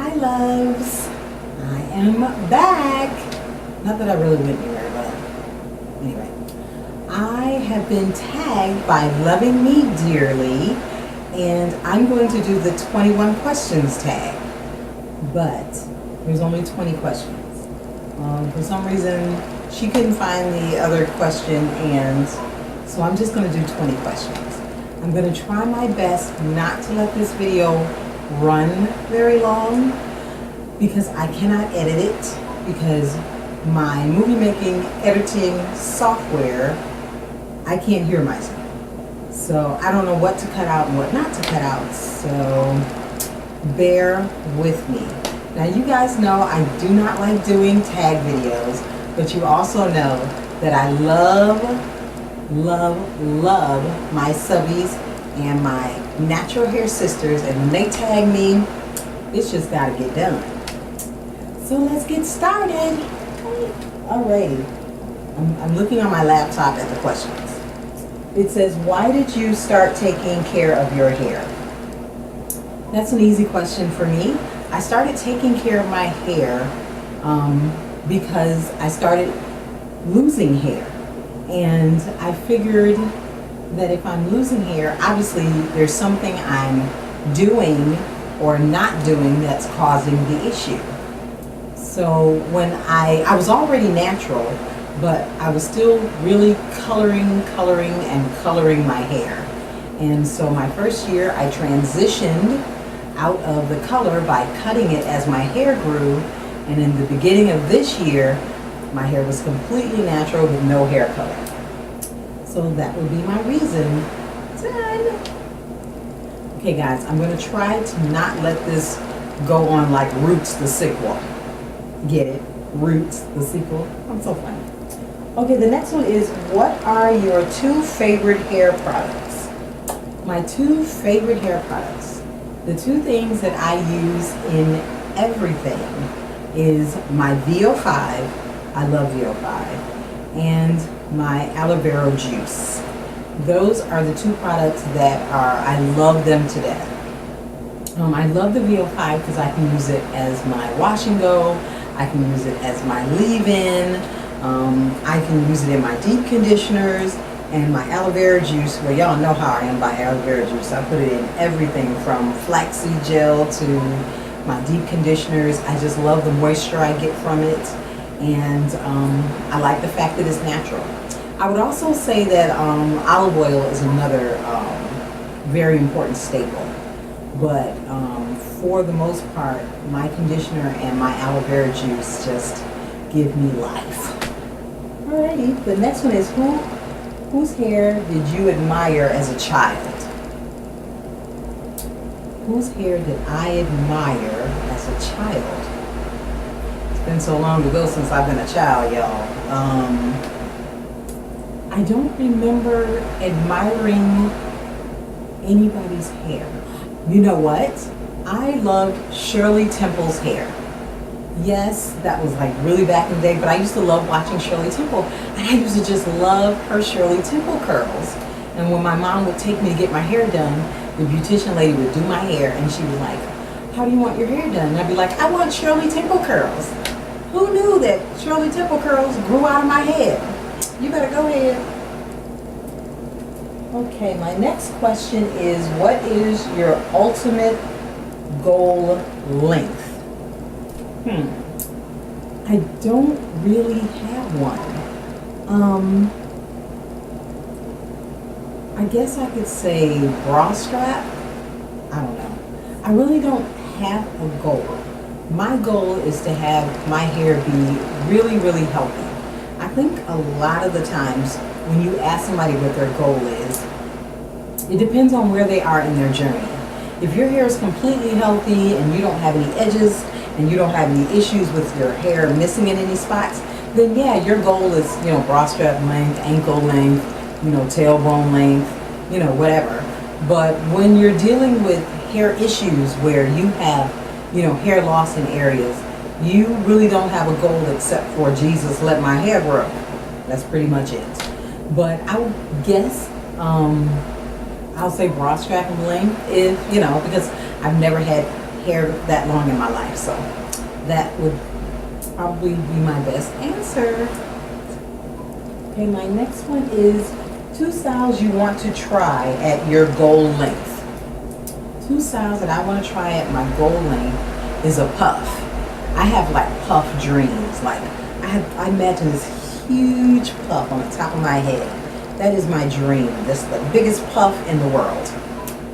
Hi loves, I am back. Not that I really went anywhere, but anyway. I have been tagged by Loving Me Dearly, and I'm going to do the 21 questions tag, but there's only 20 questions. For some reason, she couldn't find the other question, and so I'm just going to do 20 questions. I'm going to try my best not to let this video run very long because I cannot edit it because my movie making editing software, I can't hear myself. So I don't know what to cut out and what not to cut out, so bear with me. Now you guys know I do not like doing tag videos, but you also know that I love my subbies and my natural hair sisters, and when they tag me, it's just gotta get done. So let's get started. Alrighty, I'm looking on my laptop at the questions. It says, why did you start taking care of your hair? That's an easy question for me. I started taking care of my hair because I started losing hair, and I figured that if I'm losing hair, obviously there's something I'm doing or not doing that's causing the issue. So when I was already natural, but I was still really coloring my hair. And so my first year I transitioned out of the color by cutting it as my hair grew, and in the beginning of this year my hair was completely natural with no hair color. So that would be my reason. Done. Okay guys, I'm going to try to not let this go on like Roots the sequel. Get it? Roots the sequel. I'm so funny. Okay, the next one is, what are your 2 favorite hair products? My 2 favorite hair products. The 2 things that I use in everything is my VO5, I love VO5, and my aloe vera juice. Those are the 2 products that I love them to death. I love the VO5 because I can use it as my wash and go, I can use it as my leave-in, I can use it in my deep conditioners, and my aloe vera juice, well y'all know how I am by aloe vera juice. I put it in everything from flaxseed gel to my deep conditioners. I just love the moisture I get from it, and I like the fact that it's natural. I would also say that olive oil is another very important staple, but for the most part, my conditioner and my aloe vera juice just give me life. Alrighty, the next one is, whose hair did you admire as a child? Whose hair did I admire as a child? It's been so long ago since I've been a child, y'all. I don't remember admiring anybody's hair. You know what? I loved Shirley Temple's hair. Yes, that was like really back in the day, but I used to love watching Shirley Temple, and I used to just love her Shirley Temple curls. And when my mom would take me to get my hair done, the beautician lady would do my hair, and she was like, how do you want your hair done? And I'd be like, I want Shirley Temple curls. Who knew that Shirley Temple curls grew out of my head? You better go ahead. Okay, my next question is, what is your ultimate goal length? I don't really have one. I guess I could say bra strap. I don't know. I really don't have a goal. My goal is to have my hair be really, really healthy. I think a lot of the times when you ask somebody what their goal is, it depends on where they are in their journey. If your hair is completely healthy and you don't have any edges and you don't have any issues with your hair missing in any spots, then yeah, your goal is, bra strap length, ankle length, tailbone length, whatever. But when you're dealing with hair issues where you have, hair loss in areas, you really don't have a goal except for Jesus, let my hair grow. That's pretty much it. But I would guess, I'll say bra strap length is, because I've never had hair that long in my life. So that would probably be my best answer. Okay, my next one is 2 styles you want to try at your goal length. 2 styles that I want to try at my goal length is a puff. I have like puff dreams. Like I imagine this huge puff on the top of my head. That is my dream. That's the biggest puff in the world.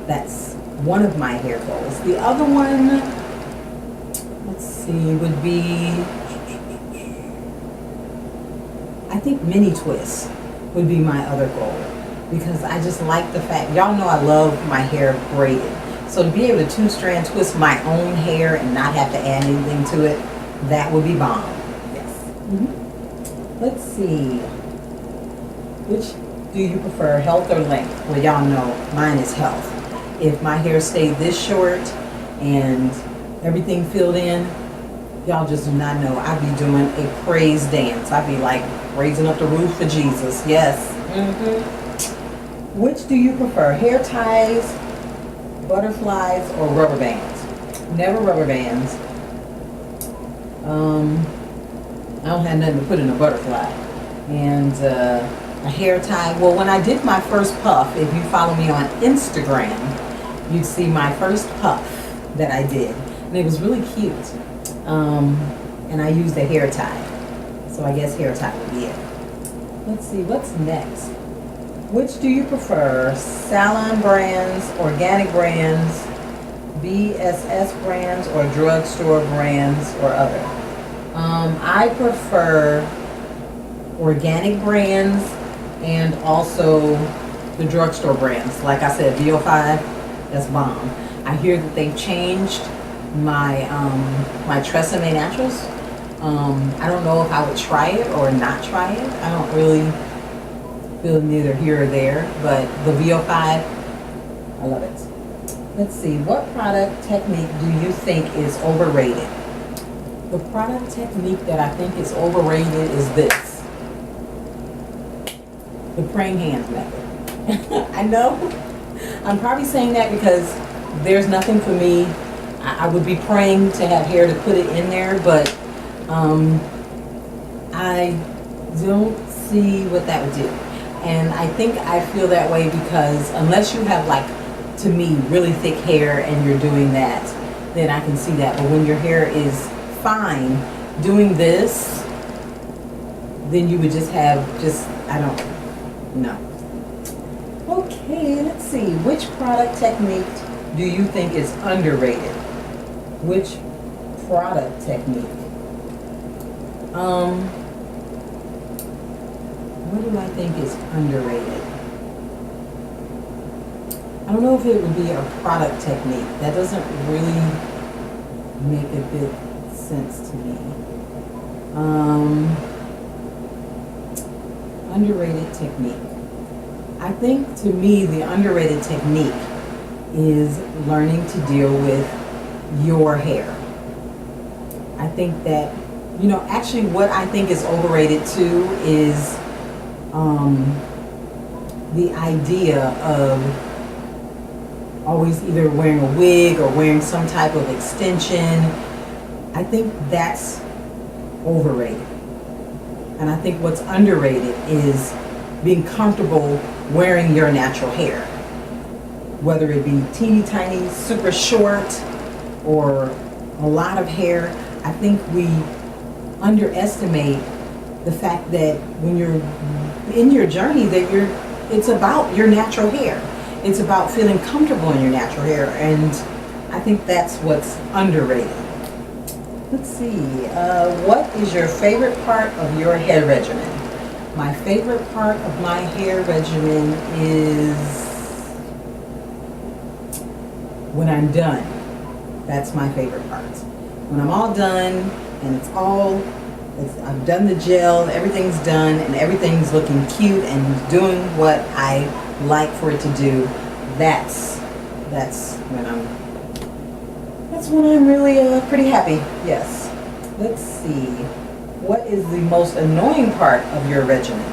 That's one of my hair goals. The other one, let's see, would be, I think mini twists would be my other goal, because I just like the fact, y'all know I love my hair braided. So to be able to 2-strand twist my own hair and not have to add anything to it, that would be bomb. Yes. Let's see. Which do you prefer, health or length? Well, y'all know mine is health. If my hair stayed this short and everything filled in, y'all just do not know. I'd be doing a praise dance. I'd be like raising up the roof for Jesus. Yes. Which do you prefer, hair ties, butterflies, or rubber bands? Never rubber bands. I don't have nothing to put in a butterfly. And a hair tie. Well, when I did my first puff, if you follow me on Instagram, you'd see my first puff that I did. And it was really cute. And I used a hair tie. So I guess hair tie would be it. Let's see, what's next? Which do you prefer, salon brands, organic brands, BSS brands, or drugstore brands, or other? I prefer organic brands and also the drugstore brands. Like I said, VO5, that's bomb. I hear that they've changed my my Tresemme Naturals. I don't know if I would try it or not try it. I don't really feel neither here or there, but the VO5, I love it. Let's see, what product technique do you think is overrated? The product technique that I think is overrated is this. The praying hands method. I know I'm probably saying that because there's nothing for me. I would be praying to have hair to put it in there, but I don't see what that would do. And I think I feel that way because unless you have, like, to me, really thick hair and you're doing that, then I can see that. But when your hair is fine, doing this, then you would just have I don't know. Okay, let's see. Which product technique do you think is underrated? Which product technique? What do I think is underrated? I don't know if it would be a product technique. That doesn't really make a good sense to me. Underrated technique. I think, to me, the underrated technique is learning to deal with your hair. I think that, actually what I think is overrated too is the idea of always either wearing a wig or wearing some type of extension. I think that's overrated. And I think what's underrated is being comfortable wearing your natural hair. Whether it be teeny tiny, super short, or a lot of hair. I think we underestimate the fact that when you're in your journey that it's about your natural hair. It's about feeling comfortable in your natural hair, and I think that's what's underrated. Let's see, what is your favorite part of your hair regimen? My favorite part of my hair regimen is when I'm done. That's my favorite part. When I'm all done and I've done the gel, everything's done, and everything's looking cute and doing what I like for it to do. That's when I'm really pretty happy. Yes. Let's see. What is the most annoying part of your regimen?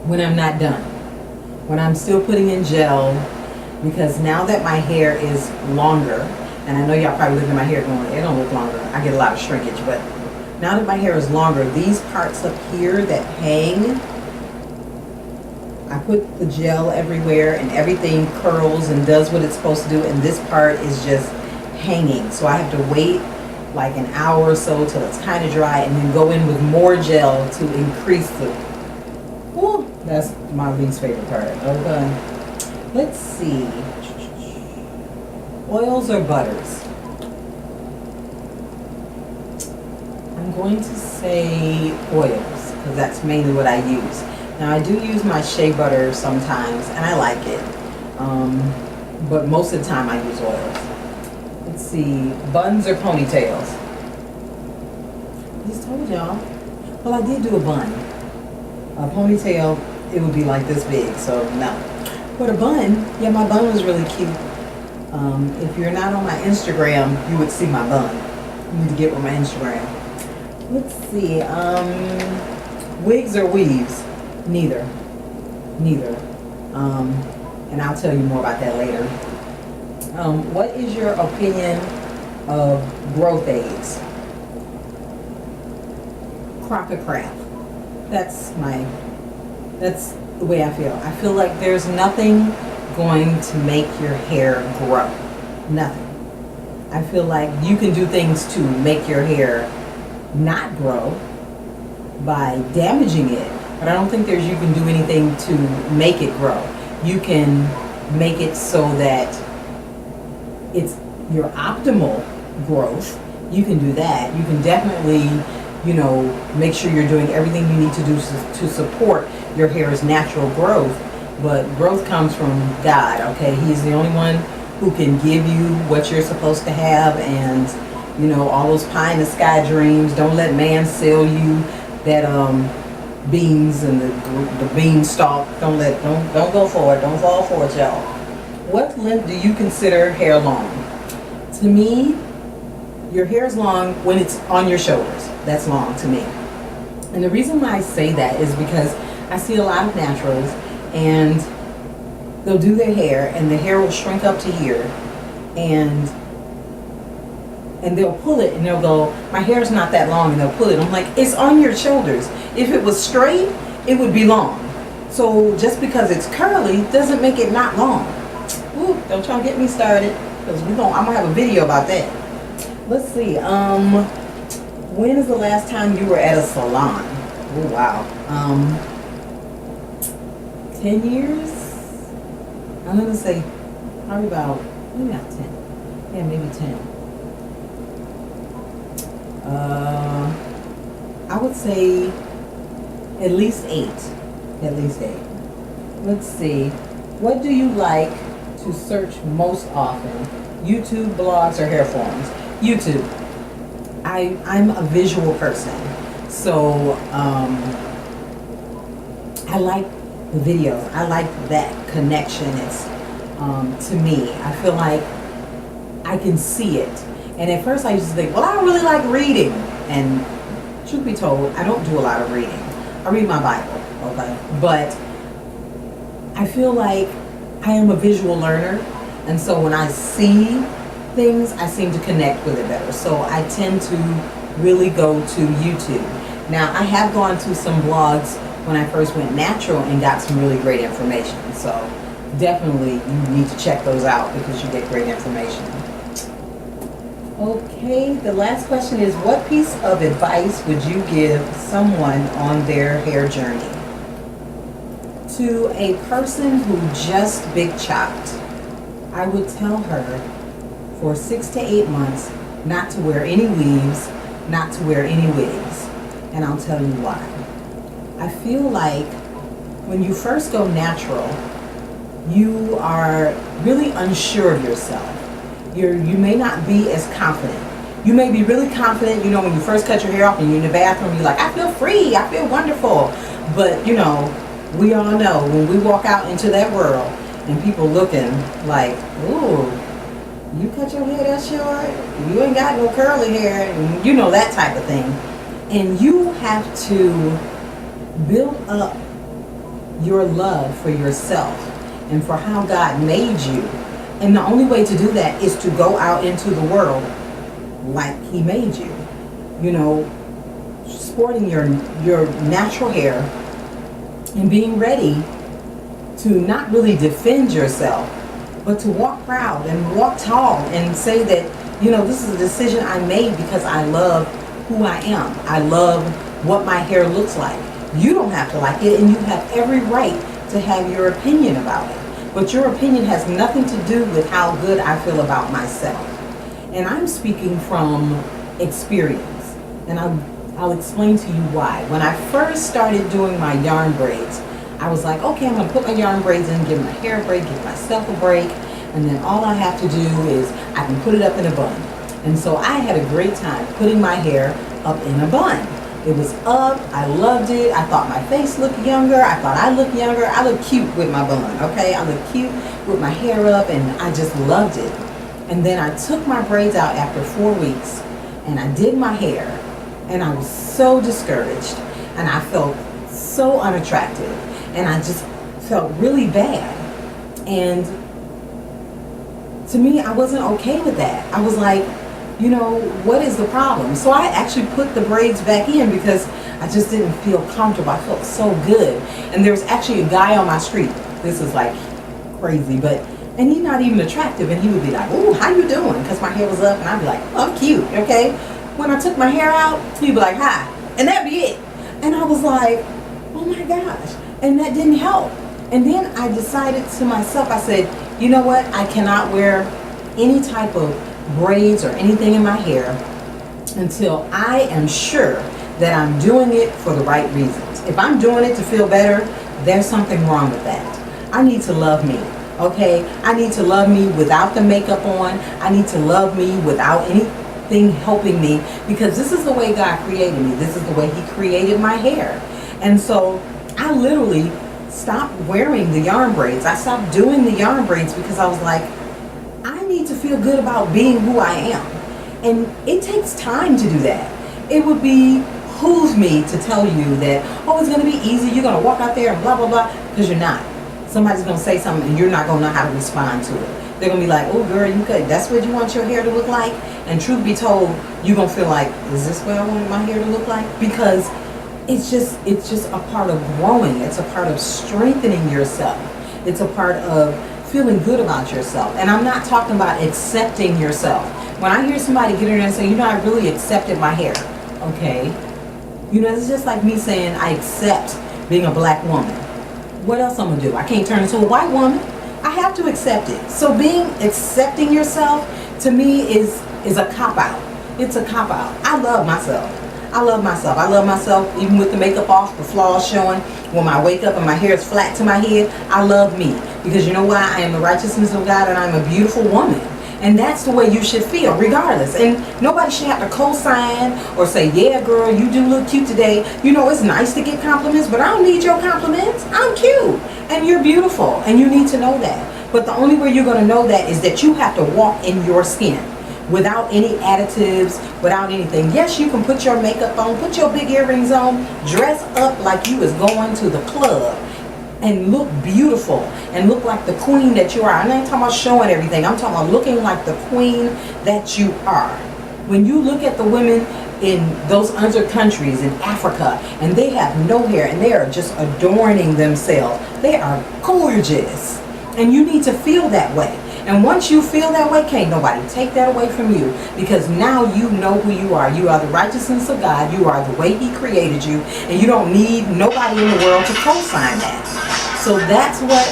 When I'm not done. When I'm still putting in gel, because now that my hair is longer And I know y'all probably looking at my hair going, it don't look longer. I get a lot of shrinkage, but now that my hair is longer, these parts up here that hang, I put the gel everywhere and everything curls and does what it's supposed to do, and this part is just hanging. So I have to wait like an hour or so till it's kind of dry and then go in with more gel to increase the, whew, that's my least favorite part. Okay, let's see. Oils or butters? I'm going to say oils because that's mainly what I use. Now I do use my shea butter sometimes and I like it, but most of the time I use oils. Let's see, buns or ponytails? I just told y'all. Well, I did do a bun. A ponytail, it would be like this big, so no. But a bun, yeah, my bun was really cute. If you're not on my Instagram, you would see my bun. You need to get with my Instagram. Let's see, wigs or weaves? Neither. And I'll tell you more about that later. What is your opinion of growth aids? Crock of crap. That's the way I feel. I feel like there's nothing going to make your hair grow. Nothing. I feel like you can do things to make your hair not grow by damaging it. But I don't think you can do anything to make it grow. You can make it so that it's your optimal growth. You can do that. You can definitely, make sure you're doing everything you need to do to support your hair's natural growth. But growth comes from God, okay? He's the only one who can give you what you're supposed to have, and, all those pie in the sky dreams. Don't let man sell you that, beans and the beanstalk. Don't go for it. Don't fall for it, y'all. What length do you consider hair long? To me, your hair is long when it's on your shoulders. That's long to me. And the reason why I say that is because I see a lot of naturals and they'll do their hair and the hair will shrink up to here and they'll pull it and they'll go, my hair's not that long, and they'll pull it. I'm like, it's on your shoulders. If it was straight, it would be long. So just because it's curly doesn't make it not long. Ooh, don't y'all get me started, because I'm gonna have a video about that. Let's see. When is the last time you were at a salon? Oh wow. 10 years? I'm gonna say probably about, maybe not 10. Yeah, maybe 10. I would say at least 8. At least 8. Let's see. What do you like to search most often? YouTube, blogs, or hair forums? YouTube. I'm a visual person. So I like the videos. I like that connection. It's to me. I feel like I can see it. And at first I used to think, well, I don't really like reading. And truth be told, I don't do a lot of reading. I read my Bible, okay? But I feel like I am a visual learner. And so when I see things, I seem to connect with it better. So I tend to really go to YouTube. Now, I have gone to some blogs when I first went natural and got some really great information. So definitely you need to check those out because you get great information. Okay, the last question is, what piece of advice would you give someone on their hair journey? To a person who just big chopped, I would tell her for 6 to 8 months not to wear any weaves, not to wear any wigs. And I'll tell you why. I feel like when you first go natural, you are really unsure of yourself. You may not be as confident. You may be really confident, when you first cut your hair off and you're in the bathroom, you're like, I feel free, I feel wonderful. But, we all know when we walk out into that world and people looking like, ooh, you cut your hair that short? You ain't got no curly hair, and that type of thing. And you have to build up your love for yourself and for how God made you And the only way to do that is to go out into the world like he made you. You know, sporting your natural hair and being ready to not really defend yourself, but to walk proud and walk tall and say that, you know, this is a decision I made because I love who I am. I love what my hair looks like. You don't have to like it, and you have every right to have your opinion about it. But your opinion has nothing to do with how good I feel about myself. And I'm speaking from experience. And I'll explain to you why. When I first started doing my yarn braids, I was like, okay, I'm going to put my yarn braids in, give my hair a break, give myself a break, and then all I have to do is I can put it up in a bun. And so I had a great time putting my hair up in a bun. It was up, I loved it, I thought my face looked younger, I thought I looked younger, I looked cute with my bun, okay? I looked cute with my hair up, and I just loved it. And then I took my braids out after 4 weeks, and I did my hair, and I was so discouraged, and I felt so unattractive, and I just felt really bad. And to me, I wasn't okay with that. I was like, you know, what is the problem? So I actually put the braids back in because I just didn't feel comfortable. I felt so good. And there was actually a guy on my street. This is like crazy, and he's not even attractive. And he would be like, "Ooh, how you doing?" Because my hair was up, and I'd be like, "Oh, I'm cute, okay?" When I took my hair out, he'd be like, "Hi," and that'd be it. And I was like, "Oh my gosh!" And that didn't help. And then I decided to myself, I said, "You know what? I cannot wear any type of braids or anything in my hair until I am sure that I'm doing it for the right reasons. If I'm doing it to feel better, there's something wrong with that. I need to love me, okay? I need to love me without the makeup on. I need to love me without anything helping me, because this is the way God created me. This is the way he created my hair." And so I literally stopped wearing the yarn braids. I stopped doing the yarn braids because I was like, I need to feel good about being who I am. And it takes time to do that. It would behoove me to tell you that, oh, it's going to be easy, you're going to walk out there and blah, blah, blah, because you're not. Somebody's going to say something and you're not going to know how to respond to it. They're going to be like, oh, girl, that's what you want your hair to look like? And truth be told, you're going to feel like, is this what I want my hair to look like? Because it's just a part of growing. It's a part of strengthening yourself. It's a part of feeling good about yourself. And I'm not talking about accepting yourself. When I hear somebody get in there and say, you know, I really accepted my hair, okay? You know, it's just like me saying I accept being a black woman. What else I'm gonna do? I can't turn into a white woman. I have to accept it. So accepting yourself, to me, is a cop-out. It's a cop-out. I love myself. I love myself. I love myself even with the makeup off, the flaws showing. When I wake up and my hair is flat to my head, I love me. Because you know why? I am the righteousness of God, and I'm a beautiful woman. And that's the way you should feel, regardless. And nobody should have to co-sign or say, yeah, girl, you do look cute today. You know, it's nice to get compliments, but I don't need your compliments. I'm cute, and you're beautiful, and you need to know that. But the only way you're going to know that is that you have to walk in your skin without any additives, without anything. Yes, you can put your makeup on, put your big earrings on, dress up like you was going to the club, and look beautiful and look like the queen that you are. I'm not talking about showing everything. I'm talking about looking like the queen that you are. When you look at the women in those other countries in Africa, and they have no hair and they are just adorning themselves, they are gorgeous. And you need to feel that way. And once you feel that way, can't nobody take that away from you, because now you know who you are. You are the righteousness of God. You are the way he created you, and you don't need nobody in the world to co-sign that. So that's what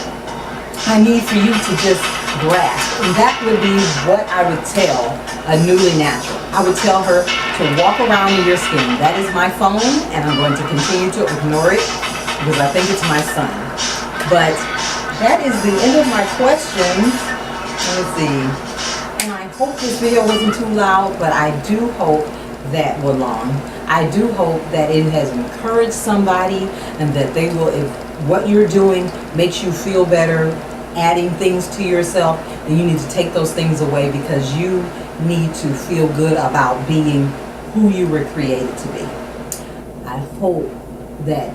I need for you to just grasp. And that would be what I would tell a newly natural. I would tell her to walk around in your skin. That is my phone, and I'm going to continue to ignore it because I think it's my son. But that is the end of my questions. Let's see. And I hope this video wasn't too loud, but I do hope that, well, long. I do hope that it has encouraged somebody, and that they will, if what you're doing makes you feel better, adding things to yourself, then you need to take those things away, because you need to feel good about being who you were created to be. I hope that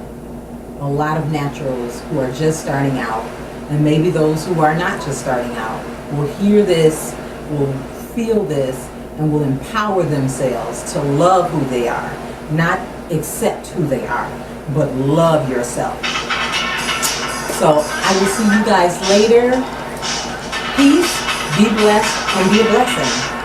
a lot of naturals who are just starting out, and maybe those who are not just starting out, will hear this, will feel this, and will empower themselves to love who they are. Not accept who they are, but love yourself. So I will see you guys later. Peace, be blessed, and be a blessing.